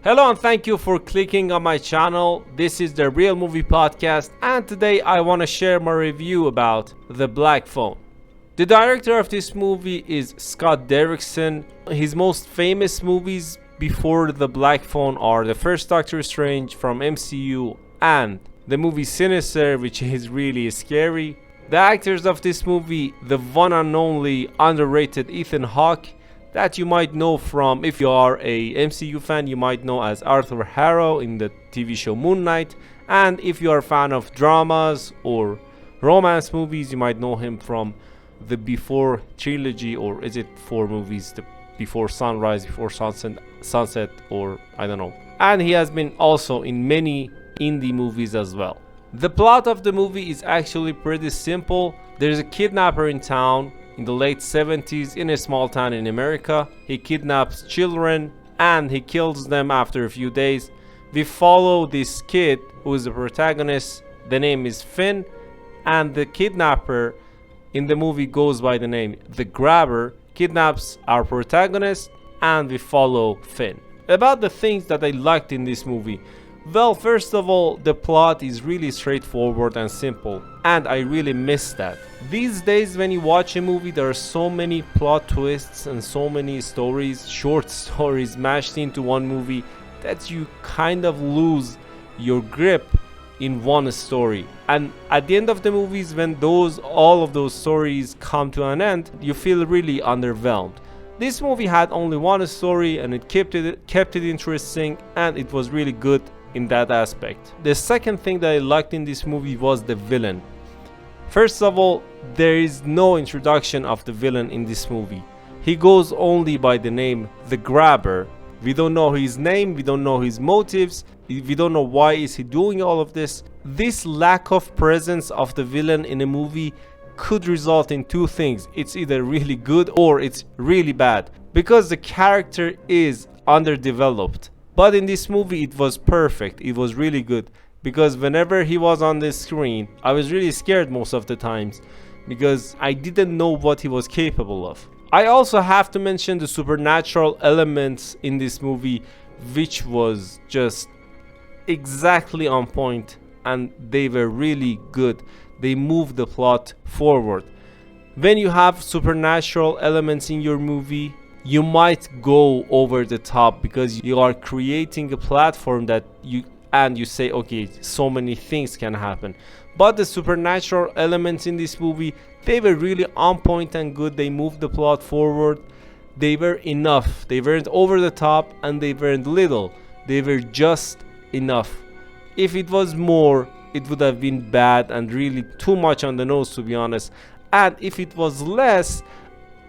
Hello and thank you for clicking on my channel. This is the Real Movie Podcast, and today I want to share my review about The Black Phone. The director of this movie is Scott Derrickson. His most famous movies before The Black Phone are the first Doctor Strange from MCU and the movie Sinister, which is really scary. The actors of this movie, the one and only underrated Ethan Hawke, that you might know from, if you are a MCU fan, you might know as Arthur Harrow in the TV show Moon Knight, and if you are a fan of dramas or romance movies, you might know him from the Before trilogy, or is it 4 movies, the Before Sunrise, Before Sunset, or I don't know. And he has been also in many indie movies as well. The plot of the movie is actually pretty simple. There's a kidnapper in town in the late 70s in a small town in America. He kidnaps children and he kills them after a few days. We follow this kid who is the protagonist. The name is Finn, and the kidnapper in the movie goes by the name The Grabber, kidnaps our protagonist, and we follow Finn. About the things that I liked in this movie. Well, first of all, the plot is really straightforward and simple, and I really miss that. These days when you watch a movie, there are so many plot twists and so many stories, short stories mashed into one movie, that you kind of lose your grip in one story. And at the end of the movies, when all of those stories come to an end, you feel really underwhelmed. This movie had only one story, and it kept it interesting, and it was really good in that aspect. The second thing that I liked in this movie was the villain. First of all, there is no introduction of the villain in this movie. He goes only by the name The Grabber. We don't know his name, we don't know his motives, we don't know why is he doing all of this. This lack of presence of the villain in a movie could result in 2 things. It's either really good or it's really bad, because the character is underdeveloped. But in this movie it was perfect, it was really good, because whenever he was on the screen, I was really scared most of the times, because I didn't know what he was capable of. I also have to mention the supernatural elements in this movie, which was just exactly on point, and they were really good. They moved the plot forward. When you have supernatural elements in your movie, you might go over the top because you are creating a platform that you say, okay, so many things can happen. But the supernatural elements in this movie, they were really on point and good. They moved the plot forward. They were enough. They weren't over the top and they weren't little. They were just enough. If it was more, it would have been bad and really too much on the nose, to be honest. And if it was less,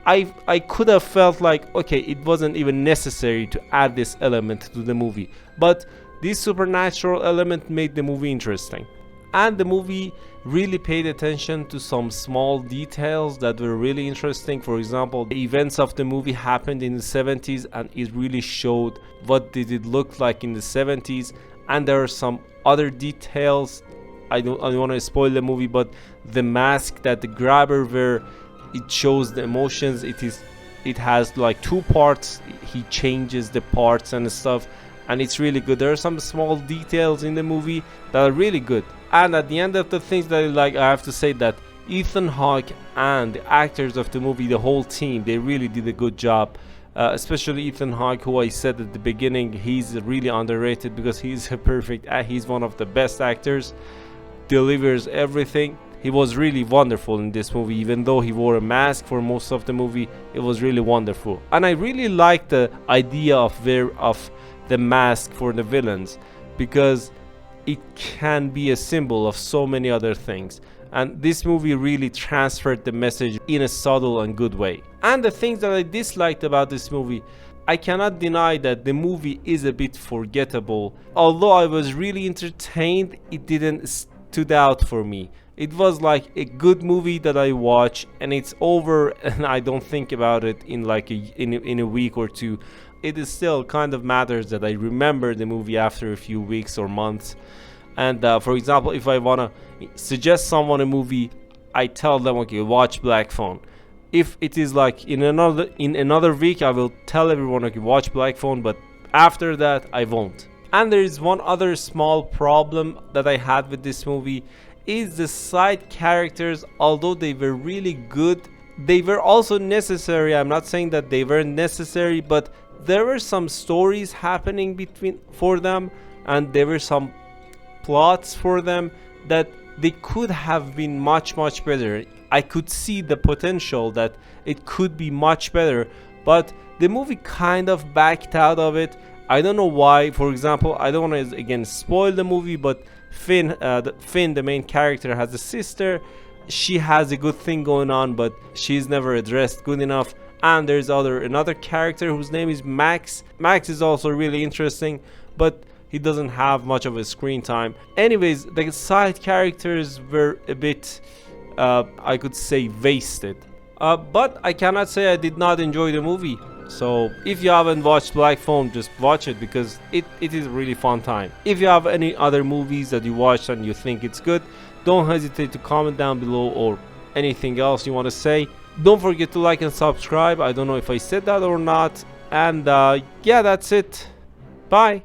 I could have felt like, okay, it wasn't even necessary to add this element to the movie. But this supernatural element made the movie interesting. And the movie really paid attention to some small details that were really interesting. For example, the events of the movie happened in the 70s, and it really showed what did it look like in the 70s. And there are some other details. I don't want to spoil the movie, but the mask that the grabber wear, it shows the emotions. It has like 2 parts. He changes the parts and stuff, and it's really good. There are some small details in the movie that are really good. And at the end of the things that I like, I have to say that Ethan Hawke and the actors of the movie, the whole team, they really did a good job. Especially Ethan Hawke, who I said at the beginning, he's really underrated because he's he's one of the best actors, delivers everything. He was really wonderful in this movie. Even though he wore a mask for most of the movie, it was really wonderful. And I really like the idea of the mask for the villains, because it can be a symbol of so many other things. And this movie really transferred the message in a subtle and good way. And the things that I disliked about this movie, I cannot deny that the movie is a bit forgettable. Although I was really entertained, it didn't stood out for me. It was like a good movie that I watch and it's over, and I don't think about it in like in a week or 2. It is still kind of matters that I remember the movie after a few weeks or months. And for example, if I want to suggest someone a movie, I tell them, okay, watch Black Phone. If it is like in another week, I will tell everyone, okay, watch Black Phone, but After that, I won't. And there is one other small problem that I had with this movie is the side characters. Although they were really good, they were also necessary. I'm not saying that they weren't necessary, but there were some stories happening between for them, and there were some plots for them that they could have been much better. I could see the potential that it could be much better, but the movie kind of backed out of it. I don't know why. For example, I don't want to again spoil the movie, but Finn, the main character, has a sister. She has a good thing going on, but she's never addressed good enough. And there's another character whose name is Max. Max is also really interesting, but he doesn't have much of a screen time. Anyways, the side characters were a bit, I could say, wasted. But I cannot say I did not enjoy the movie. So if you haven't watched Black Phone, just watch it because it is a really fun time. If you have any other movies that you watched and you think it's good, don't hesitate to comment down below, or anything else you want to say. Don't forget to like and subscribe. I don't know if I said that or not. And yeah, that's it. Bye.